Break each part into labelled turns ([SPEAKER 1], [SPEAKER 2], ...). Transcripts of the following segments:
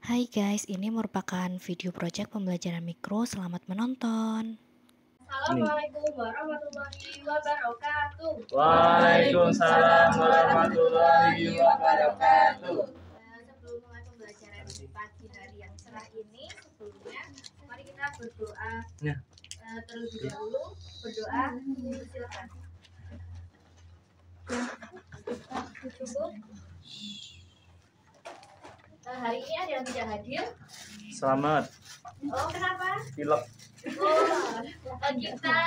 [SPEAKER 1] Hai guys, ini merupakan video project pembelajaran mikro. Selamat menonton.
[SPEAKER 2] Assalamualaikum warahmatullahi wabarakatuh.
[SPEAKER 3] Waalaikumsalam warahmatullahi wabarakatuh.
[SPEAKER 2] Sebelum mulai pembelajaran di pagi hari yang cerah ini, sebelumnya mari kita berdoa terlebih dahulu. Berdoa, silakan. Cukup. Hari ini ada yang tidak hadir.
[SPEAKER 3] Selamat.
[SPEAKER 2] Oh, kenapa?
[SPEAKER 3] Pilek.
[SPEAKER 2] Kita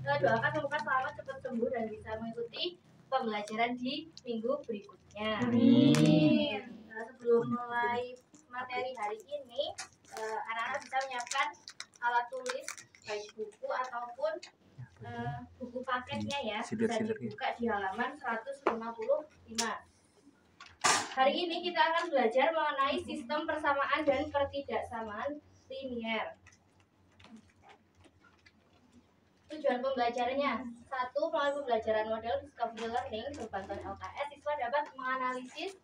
[SPEAKER 2] doakan semoga selamat cepat sembuh dan bisa mengikuti pembelajaran di minggu berikutnya.
[SPEAKER 3] Amin.
[SPEAKER 2] Sebelum mulai materi hari ini, anak-anak bisa menyiapkan alat tulis baik buku ataupun buku paketnya ya, bisa dibuka di halaman 155. Hari ini kita akan belajar mengenai sistem persamaan dan pertidaksamaan linier. Tujuan pembelajarannya: 1. Melalui pembelajaran model Discovery Learning berbantuan LKS, siswa dapat menganalisis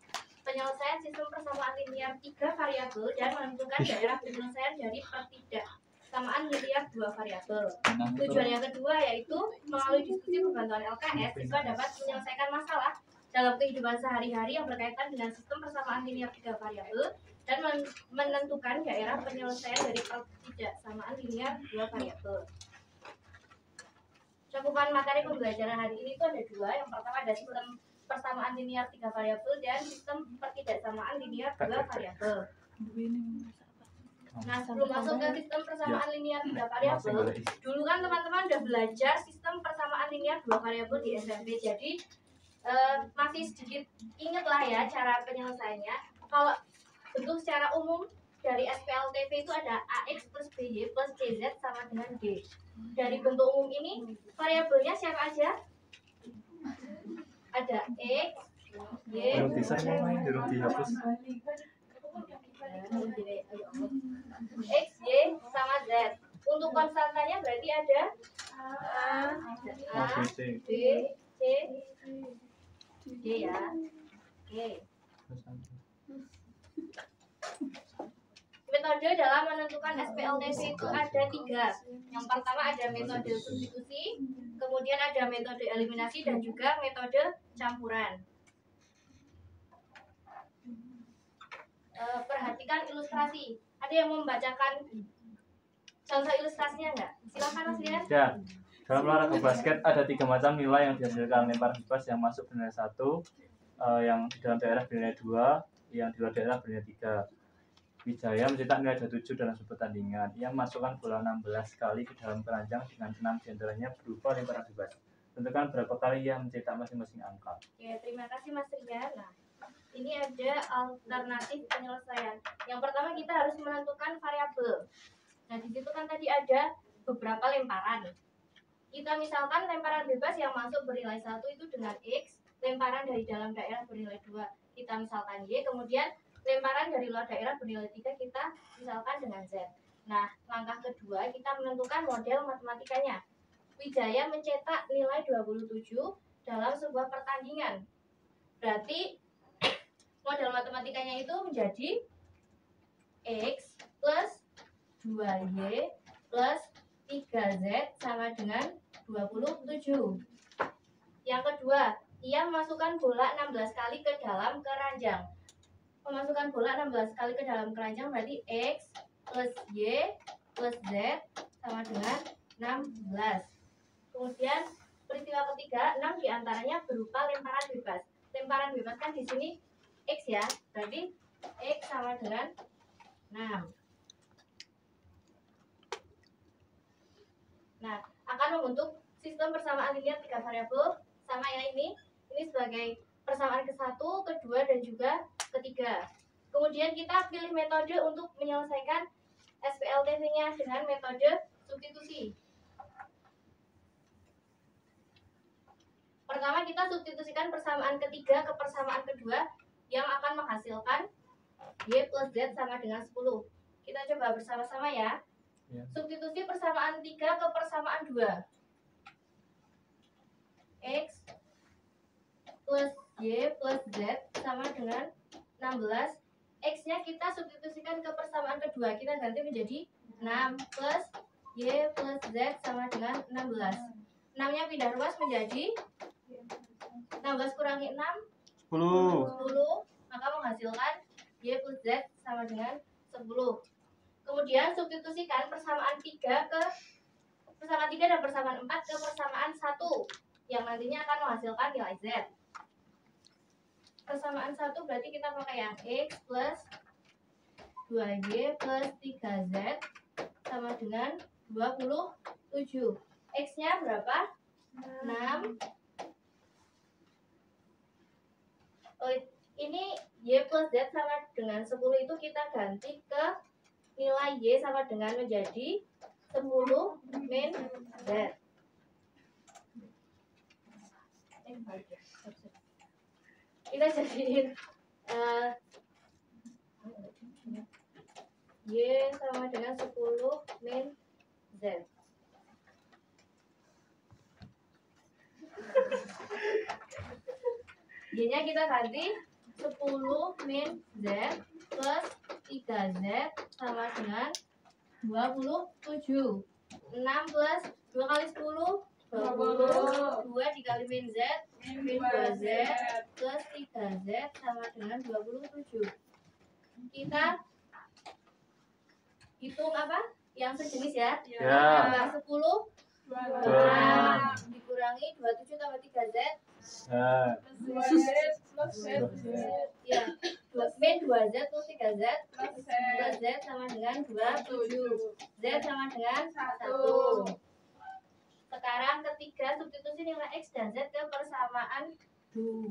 [SPEAKER 2] penyelesaian sistem persamaan linier 3 variabel dan menentukan daerah penyelesaian dari pertidaksamaan linier 2 variabel. Tujuan yang kedua yaitu melalui diskusi berbantuan LKS, siswa dapat menyelesaikan masalah dalam kehidupan sehari-hari yang berkaitan dengan sistem persamaan linier 3 variabel dan menentukan daerah penyelesaian dari pertidaksamaan linier 2 variabel. Cakupan materi pembelajaran hari ini itu ada dua. Yang pertama ada sistem persamaan linier 3 variabel dan sistem pertidaksamaan linier 2 variabel. Nah, sebelum masuk ke sistem persamaan linier 3 variabel, dulu kan teman-teman udah belajar sistem persamaan linier 2 variabel di SMP. Jadi masih sedikit ingat lah ya cara penyelesaiannya. Kalau bentuk secara umum dari SPLTV itu ada AX plus BY plus CZ sama dengan G. Dari bentuk umum ini variabelnya siapa aja? Ada X, Y, X, Y sama Z. Untuk konstantanya berarti ada A, B, C, D ya. Oke. Metode dalam menentukan SPLTV itu ada 3. Yang pertama ada metode substitusi, kemudian ada metode eliminasi dan juga metode campuran. Perhatikan ilustrasi. Ada yang membacakan contoh ilustrasinya enggak? Silakan Mas Rian.
[SPEAKER 3] Ya. Dalam olahraga basket ada 3 macam nilai yang dihasilkan: lempar bebas yang masuk bernilai 1, yang di dalam daerah bernilai 2, yang di luar daerah bernilai 3. Wijaya mencetak nilai 27 dalam sebuah pertandingan. Ia memasukkan bola 16 kali ke dalam keranjang dengan 6 diantaranya berupa lemparan bebas. Tentukan berapa kali ia mencetak masing-masing angka.
[SPEAKER 2] Oke, terima kasih Mas Rian. Nah, ini ada alternatif penyelesaian. Yang pertama kita harus menentukan variabel. Nah, di situ kan tadi ada beberapa lemparan. Kita misalkan lemparan bebas yang masuk bernilai 1 itu dengan X, lemparan dari dalam daerah bernilai 2 kita misalkan Y, kemudian lemparan dari luar daerah bernilai 3 kita misalkan dengan Z. Nah, langkah kedua kita menentukan model matematikanya. Wijaya mencetak nilai 27 dalam sebuah pertandingan. Berarti model matematikanya itu menjadi X plus 2Y plus 3Z sama dengan 27. Yang kedua, ia memasukkan bola 16 kali ke dalam keranjang. Memasukkan bola 16 kali ke dalam keranjang berarti X plus Y plus Z sama dengan 16. Kemudian peristiwa ketiga, 6 diantaranya berupa lemparan bebas. Lemparan bebas kan di sini X ya, berarti X sama dengan 6. Nah, akan membentuk sistem persamaan linier 3 variabel sama yang ini sebagai persamaan ke-1, ke-2 dan juga ke-3. Kemudian kita pilih metode untuk menyelesaikan SPLTV-nya dengan metode substitusi. Pertama kita substitusikan persamaan ketiga ke persamaan kedua yang akan menghasilkan Y plus Z sama dengan 10. Kita coba bersama-sama ya. Substitusi persamaan 3 ke persamaan 2. X plus Y plus Z sama dengan 16. X-nya kita substitusikan substitusikan ke persamaan kedua, kita ganti menjadi 6 plus Y plus Z sama dengan 16. 6-nya pindah ruas menjadi 16 kurangi 6 10, maka menghasilkan Y plus Z sama dengan 10. Kemudian substitusikan persamaan 3 dan persamaan 4 ke persamaan 1 yang nantinya akan menghasilkan nilai Z. Persamaan 1 berarti kita pakai yang X plus 2Y plus 3Z sama dengan 27. X-nya berapa? 6. Oh, ini Y plus Z sama dengan 10 itu kita ganti ke nilai Y sama dengan menjadi 10 min Z. Kita jadiin Y sama dengan 10 min Z. Y-nya kita ganti 10 min Z plus 3Z sama dengan 27. 6 plus 2 kali 10 20. 2 dikali min Z min 2Z plus 3Z sama dengan 27. Kita hitung apa? Yang sejenis ya.
[SPEAKER 3] Ya.
[SPEAKER 2] 10 dikurangi 27 tambah 3Z. Ya, min 2Z plus 3Z plus Z sama dengan 27. Z sama dengan 1. Sekarang ketiga, substitusi nilai X dan Z ke persamaan 2.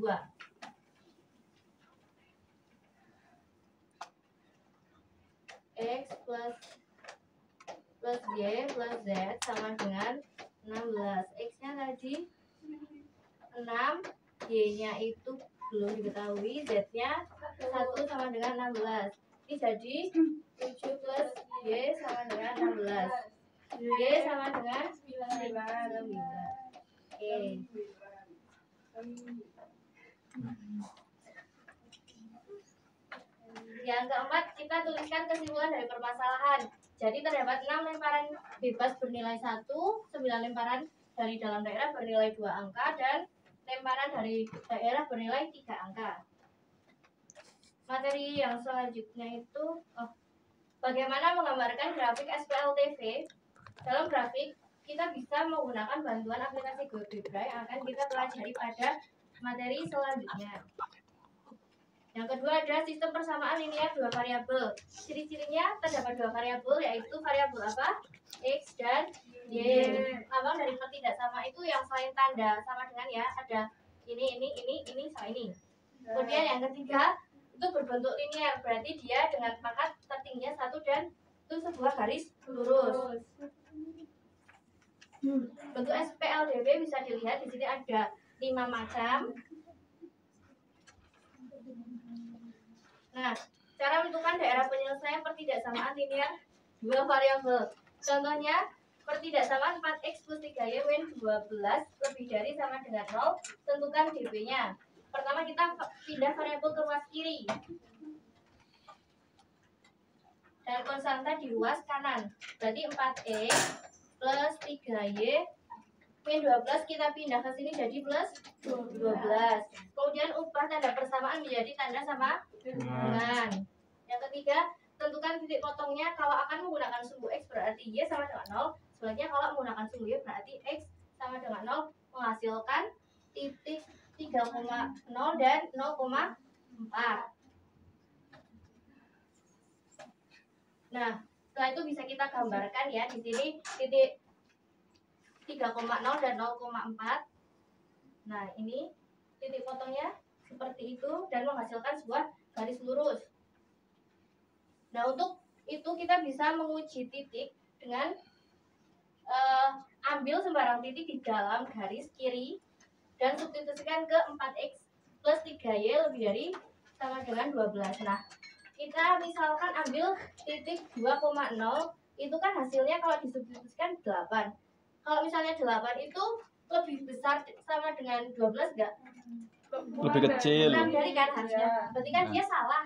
[SPEAKER 2] X plus Y plus Z sama dengan 16. X-nya tadi 6, Y-nya itu belum diketahui, Z-nya 1 sama dengan 16. Ini jadi 7 plus Y sama dengan 16. Y sama dengan 9. Oke. Yang keempat, kita tuliskan kesimpulan dari permasalahan. Jadi terdapat 6 lemparan bebas bernilai 1, 9 lemparan dari dalam daerah bernilai 2 angka, dan lemparan dari daerah bernilai 3 angka. Materi yang selanjutnya itu bagaimana menggambarkan grafik SPLTV. Dalam grafik, kita bisa menggunakan bantuan aplikasi GeoGebra yang akan kita pelajari pada materi selanjutnya. Yang kedua ada sistem persamaan linear 2 variabel. Ciri-cirinya terdapat 2 variabel, yaitu variabel apa? X dan Y. Abang dari ketidaksama itu yang selain tanda sama dengan ya, ada ini sama ini. Kemudian yang ketiga itu berbentuk linear, berarti dia dengan pangkat tertingginya 1 dan itu sebuah garis lurus. Bentuk SPLDB bisa dilihat di sini ada 5 macam. Nah, cara menentukan daerah penyelesaian pertidaksamaan linear 2 variabel. Contohnya, pertidaksamaan 4x plus 3y min 12 lebih dari sama dengan 0, tentukan dp-nya. Pertama kita pindah variabel ke ruas kiri dan konstanta di ruas kanan. Berarti 4x plus 3y min 12 kita pindah ke sini jadi plus 12. Kemudian ubah tanda persamaan menjadi tanda sama dengan. Yang ketiga, tentukan titik potongnya. Kalau akan menggunakan sumbu X berarti Y sama dengan 0. Sebaliknya kalau menggunakan sumbu Y berarti X sama dengan 0, menghasilkan titik 3,0 dan 0,4. Nah, setelah itu bisa kita gambarkan ya di sini titik 3,0 dan 0,4. Nah, ini titik potongnya seperti itu dan menghasilkan sebuah garis lurus. Nah, untuk itu kita bisa menguji titik dengan ambil sembarang titik di dalam garis kiri dan substitusikan ke 4x plus 3y lebih dari sama dengan 12. Nah, kita misalkan ambil titik 2,0, itu kan hasilnya kalau disubstitusikan 8. Kalau misalnya 8 itu lebih besar sama dengan 12 enggak?
[SPEAKER 4] Lebih kecil.
[SPEAKER 2] Kurang dari kan harusnya. Berarti kan dia salah.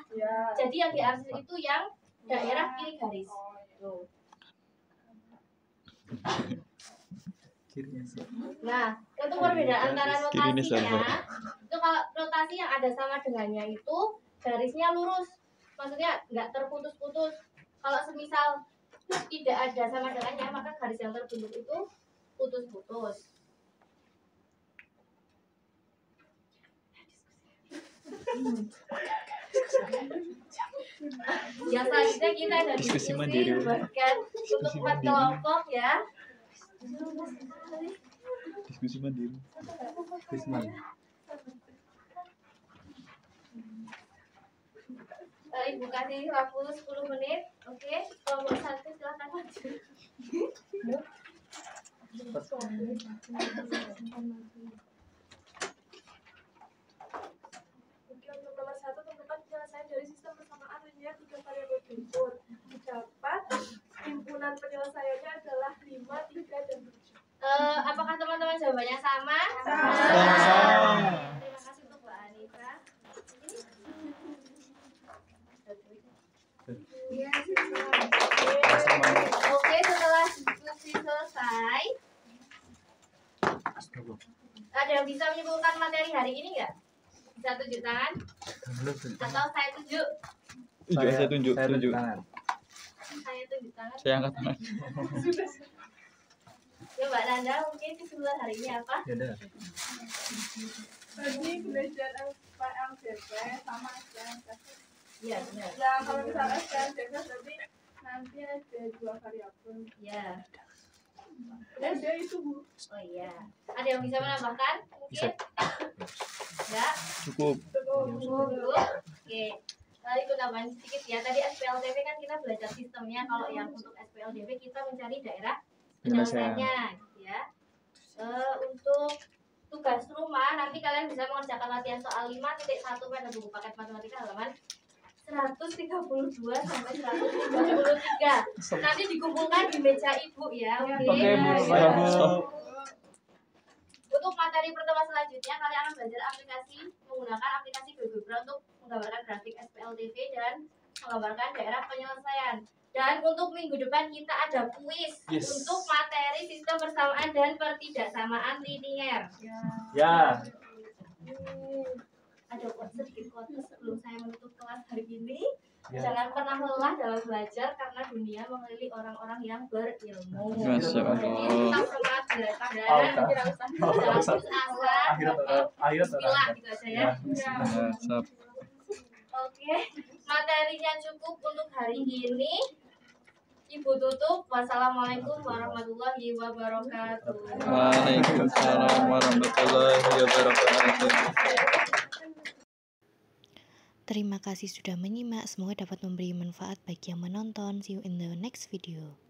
[SPEAKER 2] Jadi yang diambil itu yang daerah kiri garis. Tuh. Nah, untuk perbedaan antara rotasinya, itu kalau rotasi yang ada sama dengannya itu garisnya lurus, maksudnya nggak terputus-putus. Kalau semisal tidak ada sama dengannya, maka garis yang terbentuk itu putus-putus. Yang selanjutnya kita ada diskusi bahkan untuk 4 kelompok ya.
[SPEAKER 4] Diskusi mandiri.
[SPEAKER 2] Ibu kasih waktu 10 menit. Oke, kelompok 1 silakan maju.
[SPEAKER 5] Untuk nomor 1, tentukan penyelesaian dari sistem persamaan linear 3 variabel berikut. Dapat himpunan penyelesaiannya adalah 5, 3, dan 7.
[SPEAKER 2] Apakah teman-teman jawabannya sama?
[SPEAKER 4] Sama.
[SPEAKER 2] Terima kasih untuk Mbak Anissa. Oke, setelah diskusi selesai, ada yang bisa menyimpulkan materi hari ini nggak? Bisa tunjuk tangan? Atau saya tunjuk?
[SPEAKER 4] Saya tunjuk.
[SPEAKER 2] Saya tunjuk tangan.
[SPEAKER 4] Saya angkat tangan.
[SPEAKER 2] Ya Mbak Nanda, mungkin kesimpulan hari ini apa?
[SPEAKER 5] Tadi belajar LCP sama SPLDV.
[SPEAKER 2] Iya, benar.
[SPEAKER 5] Ya, kalau misalnya SPLDV berarti nanti ada 2 variabel.
[SPEAKER 2] Iya.
[SPEAKER 5] Ada itu, Bu.
[SPEAKER 2] Oh iya. Ada yang bisa menambahkan? Mungkin? Ya.
[SPEAKER 4] Cukup.
[SPEAKER 2] Cukup. Oke. Ikut tambahan sedikit ya. Tadi SPLDV kan kita belajar sistemnya. Kalau yang untuk SPLDV kita mencari daerah penyelesaiannya, gitu ya. Untuk tugas rumah nanti kalian bisa mengerjakan latihan soal 5.1 pada buku paket matematika halaman 132 sampai 133. Nanti dikumpulkan di meja ibu ya. Oke. Untuk materi pertemuan selanjutnya kalian akan belajar menggunakan aplikasi GeoGebra untuk menggambarkan grafik SPLDV dan menggambarkan daerah penyelesaian. Dan untuk minggu depan kita ada kuis untuk materi sistem persamaan dan pertidaksamaan linier.
[SPEAKER 3] Ya.
[SPEAKER 2] Ada sedikit quotes sebelum saya menutup kelas hari ini. Jangan pernah lelah dalam belajar karena dunia mengelilingi orang-orang yang berilmu.
[SPEAKER 4] Masya Allah.
[SPEAKER 2] Jadi tetap semangat belajar dan jangan putus asa. Bismillah gitu aja ya. Oke, materinya cukup untuk hari ini. Ibu tutup. Wassalamualaikum warahmatullahi wabarakatuh.
[SPEAKER 4] Waalaikumsalam warahmatullahi wabarakatuh.
[SPEAKER 1] Terima kasih sudah menyimak. Semoga dapat memberi manfaat bagi yang menonton. See you in the next video.